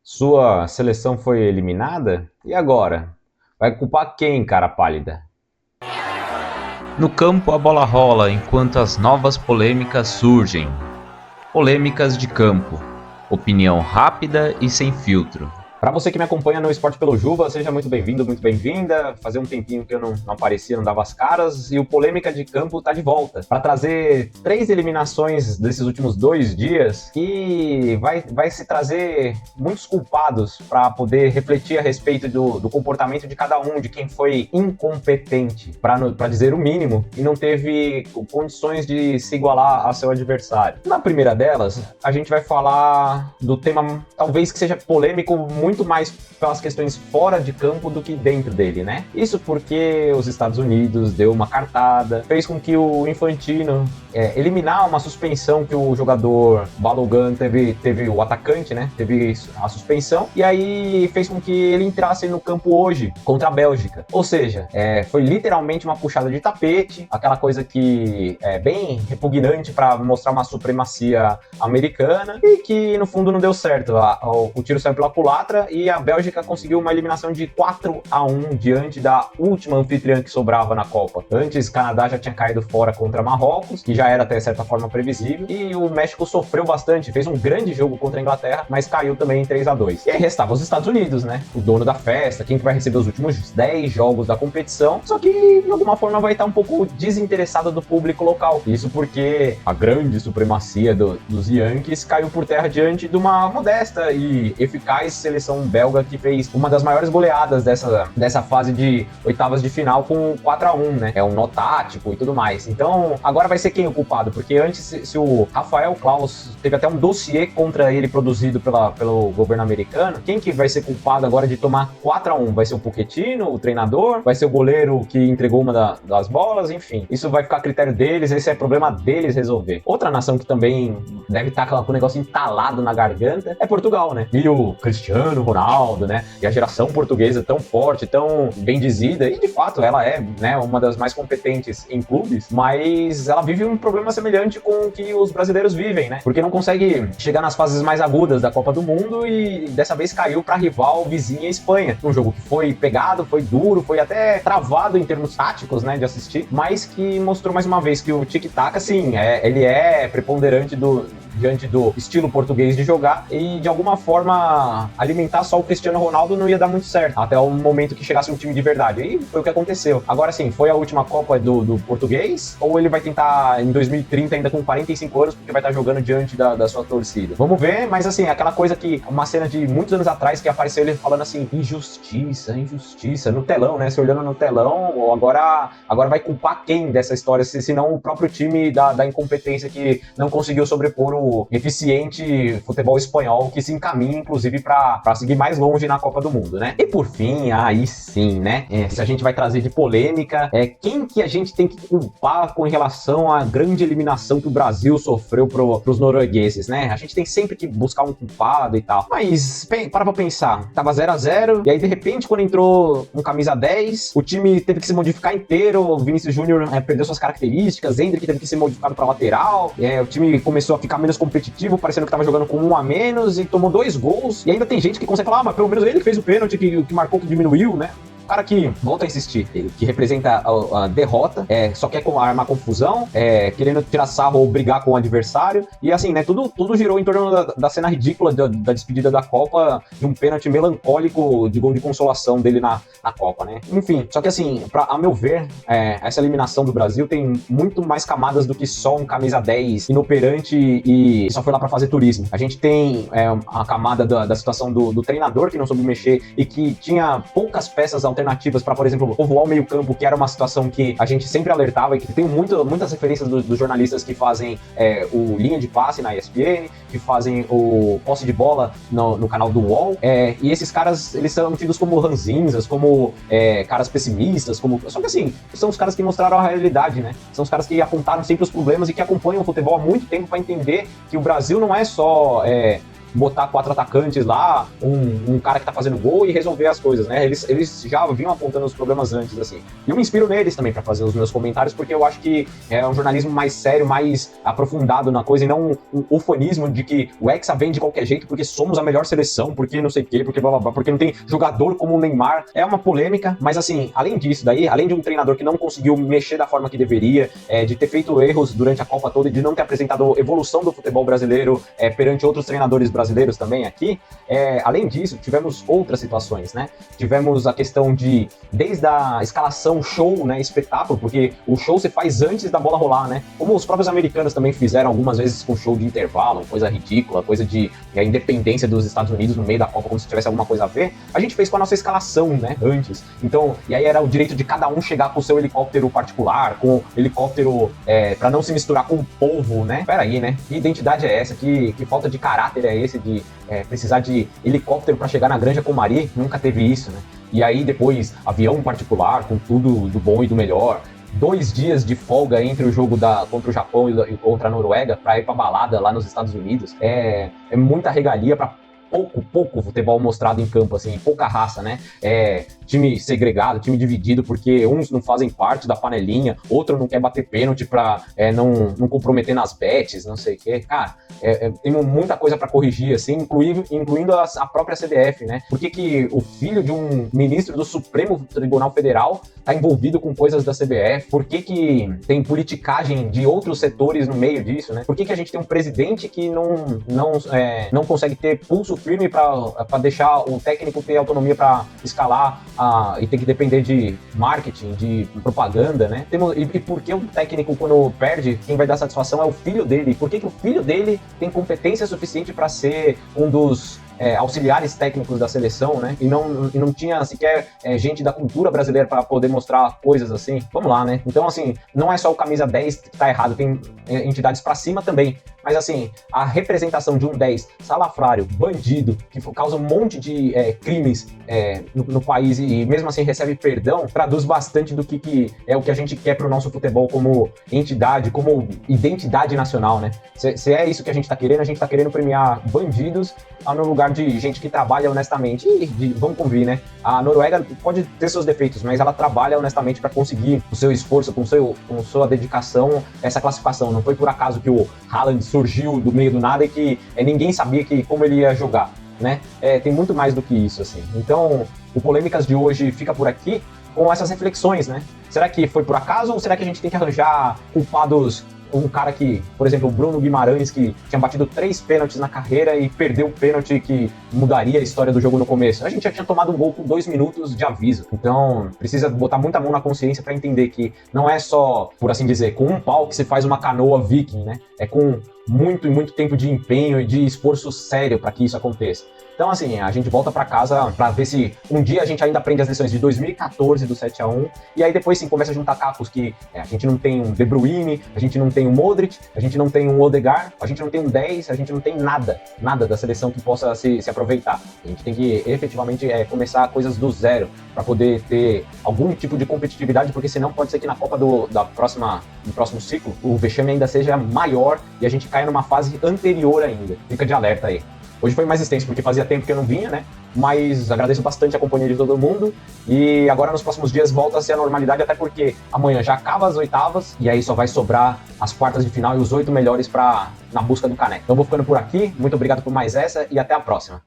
Sua seleção foi eliminada? E agora? Vai culpar quem, cara pálida? No campo a bola rola enquanto as novas polêmicas surgem. Polêmicas de campo. Opinião rápida e sem filtro. Para você que me acompanha no Esporte pelo Juba, seja muito bem-vindo, muito bem-vinda. Fazia um tempinho que eu não aparecia, não dava as caras, e o Polêmica de Campo tá de volta para trazer 3 eliminações desses últimos 2 dias e vai se trazer muitos culpados para poder refletir a respeito do comportamento de cada um, de quem foi incompetente, para dizer o mínimo, e não teve condições de se igualar a seu adversário. Na primeira delas, a gente vai falar do tema talvez que seja polêmico muito mais pelas questões fora de campo do que dentro dele, né? Isso porque os Estados Unidos deu uma cartada, fez com que o Infantino eliminar uma suspensão que o jogador Balogun teve o atacante, né? Teve a suspensão, e aí fez com que ele entrasse no campo hoje contra a Bélgica. Ou seja, foi literalmente uma puxada de tapete, aquela coisa que é bem repugnante para mostrar uma supremacia americana e que no fundo não deu certo. O tiro saiu pela culatra e a Bélgica conseguiu uma eliminação de 4-1 diante da última anfitriã que sobrava na Copa. Antes, Canadá já tinha caído fora contra Marrocos, que já era até certa forma previsível, e o México sofreu bastante, fez um grande jogo contra a Inglaterra, mas caiu também em 3-2. E aí restava os Estados Unidos, né? O dono da festa, quem que vai receber os últimos 10 jogos da competição, só que de alguma forma vai estar um pouco desinteressado do público local. Isso porque a grande supremacia dos Yankees caiu por terra diante de uma modesta e eficaz seleção belga que fez uma das maiores goleadas dessa fase de oitavas de final com 4-1, né? É um nó tático e tudo mais. Então, agora vai ser quem o culpado? Porque antes, se o Rafael Klaus teve até um dossiê contra ele produzido pelo governo americano, quem que vai ser culpado agora de tomar 4-1? Vai ser o Pochettino, o treinador? Vai ser o goleiro que entregou uma das bolas? Enfim, isso vai ficar a critério deles, esse é problema deles resolver. Outra nação que também deve estar com o negócio entalado na garganta é Portugal, né? E o Cristiano Ronaldo, né? E a geração portuguesa tão forte, tão bem dizida, e de fato ela é, né, uma das mais competentes em clubes, mas ela vive um problema semelhante com o que os brasileiros vivem, né? Porque não consegue chegar nas fases mais agudas da Copa do Mundo e dessa vez caiu para rival vizinha Espanha. Um jogo que foi pegado, foi duro, foi até travado em termos táticos, né, de assistir, mas que mostrou mais uma vez que o tic-tac, assim, ele é preponderante diante do estilo português de jogar, e de alguma forma alimentar só o Cristiano Ronaldo não ia dar muito certo, até o momento que chegasse um time de verdade. E foi o que aconteceu. Agora sim, foi a última Copa do português, ou ele vai tentar em 2030 ainda com 45 anos, porque vai estar jogando diante da sua torcida? Vamos ver, mas assim, aquela coisa que, uma cena de muitos anos atrás que apareceu ele falando assim, injustiça, injustiça, no telão, né, se olhando no telão, agora vai culpar quem dessa história, se não o próprio time da incompetência que não conseguiu sobrepor o eficiente futebol espanhol, que se encaminha, inclusive, para seguir mais longe na Copa do Mundo, né? E por fim, aí sim, né? Se a gente vai trazer de polêmica, quem que a gente tem que culpar com relação à grande eliminação que o Brasil sofreu pros noruegueses, né? A gente tem sempre que buscar um culpado e tal. Mas, para pra pensar, tava 0-0, e aí de repente, quando entrou um camisa 10, o time teve que se modificar inteiro, o Vinícius Júnior perdeu suas características, Endrick teve que ser modificado para lateral, o time começou a ficar menos competitivo, parecendo que tava jogando com 1 a menos, e tomou 2 gols, e ainda tem gente que consegue falar, mas pelo menos ele que fez o pênalti, que marcou, que diminuiu, né? O cara que, volta a insistir, que representa a derrota, só quer armar confusão, querendo tirar sarro ou brigar com o adversário, e assim, né, tudo girou em torno da cena ridícula da despedida da Copa, de um pênalti melancólico de gol de consolação dele na Copa, né? Enfim, só que assim, a meu ver, essa eliminação do Brasil tem muito mais camadas do que só um camisa 10 inoperante e só foi lá pra fazer turismo. A gente tem a camada da situação do treinador que não soube mexer e que tinha poucas peças alternativas para, por exemplo, povoar o meio-campo, que era uma situação que a gente sempre alertava e que tem muitas referências dos jornalistas que fazem o linha de passe na ESPN, que fazem o posse de bola no canal do UOL, e esses caras, eles são tidos como ranzinzas, como caras pessimistas, só que assim, são os caras que mostraram a realidade, né? São os caras que apontaram sempre os problemas e que acompanham o futebol há muito tempo para entender que o Brasil não é só botar 4 atacantes lá, um cara que tá fazendo gol e resolver as coisas, né? Eles já vinham apontando os problemas antes, assim. E eu me inspiro neles também para fazer os meus comentários, porque eu acho que é um jornalismo mais sério, mais aprofundado na coisa, e não um ufanismo de que o Hexa vem de qualquer jeito porque somos a melhor seleção, porque não sei o quê, porque blá blá blá, porque não tem jogador como o Neymar. É uma polêmica, mas assim, além disso daí, além de um treinador que não conseguiu mexer da forma que deveria, de ter feito erros durante a Copa toda e de não ter apresentado evolução do futebol brasileiro perante outros treinadores brasileiros também aqui, além disso, tivemos outras situações, né? Tivemos a questão de, desde a escalação, show, né, espetáculo, porque o show se faz antes da bola rolar, né? Como os próprios americanos também fizeram algumas vezes com show de intervalo, coisa ridícula, coisa de independência dos Estados Unidos no meio da Copa, como se tivesse alguma coisa a ver, a gente fez com a nossa escalação, né, antes. Então, e aí era o direito de cada um chegar com o seu helicóptero particular, com helicóptero pra não se misturar com o povo, né? Peraí, né? Que identidade é essa? Que falta de caráter é esse de precisar de helicóptero pra chegar na Granja Comari? Nunca teve isso, né? E aí depois, avião particular, com tudo do bom e do melhor. 2 dias de folga entre o jogo contra o Japão e contra a Noruega para ir pra balada lá nos Estados Unidos. É muita regalia para pouco futebol mostrado em campo, assim, pouca raça, né? Time segregado, time dividido, porque uns não fazem parte da panelinha, outro não quer bater pênalti pra não comprometer nas bets, não sei o quê. Cara, tem muita coisa pra corrigir, assim, incluindo a própria CBF, né? Por que o filho de um ministro do Supremo Tribunal Federal tá envolvido com coisas da CBF? Por que tem politicagem de outros setores no meio disso, né? Por que a gente tem um presidente que não consegue ter pulso firme para deixar o técnico ter autonomia para escalar e ter que depender de marketing, de propaganda, né? E por que o técnico, quando perde, quem vai dar satisfação é o filho dele? Por que o filho dele tem competência suficiente para ser um dos auxiliares técnicos da seleção, né? E não tinha sequer gente da cultura brasileira para poder mostrar coisas assim? Vamos lá, né? Então, assim, não é só o camisa 10 que tá errado, tem entidades para cima também. Mas, assim, a representação de um 10 salafrário, bandido, que causa um monte de crimes no país e mesmo assim recebe perdão, traduz bastante do que é o que a gente quer pro nosso futebol como entidade, como identidade nacional, né? Se é isso que a gente tá querendo premiar bandidos no lugar de gente que trabalha honestamente. Vamos convir, né? A Noruega pode ter seus defeitos, mas ela trabalha honestamente para conseguir o seu esforço, com sua dedicação, essa classificação. Não foi por acaso que o Haaland surgiu do meio do nada e que ninguém sabia como ele ia jogar, né? Tem muito mais do que isso, assim. Então, o Polêmicas de hoje fica por aqui com essas reflexões, né? Será que foi por acaso ou será que a gente tem que arranjar culpados? Um cara que, por exemplo, o Bruno Guimarães, que tinha batido 3 pênaltis na carreira e perdeu o pênalti que mudaria a história do jogo no começo. A gente já tinha tomado um gol com 2 minutos de aviso. Então, precisa botar muita mão na consciência para entender que não é só, por assim dizer, com um pau que se faz uma canoa viking, né? É com muito e muito tempo de empenho e de esforço sério para que isso aconteça. Então, assim, a gente volta para casa para ver se um dia a gente ainda aprende as lições de 2014 do 7-1, e aí depois sim começa a juntar cacos que a gente não tem um De Bruyne, a gente não tem um Modric, a gente não tem um Odegaard, a gente não tem um 10, a gente não tem nada da seleção que possa se aproveitar. A gente tem que efetivamente começar coisas do zero para poder ter algum tipo de competitividade, porque senão pode ser que na Copa do próximo ciclo o vexame ainda seja maior e a gente caia numa fase anterior ainda. Fica de alerta aí. Hoje foi mais extenso, porque fazia tempo que eu não vinha, né? Mas agradeço bastante a companhia de todo mundo. E agora, nos próximos dias, volta a ser a normalidade, até porque amanhã já acaba as oitavas, e aí só vai sobrar as quartas de final e os 8 melhores na busca do caneco. Então vou ficando por aqui. Muito obrigado por mais essa e até a próxima.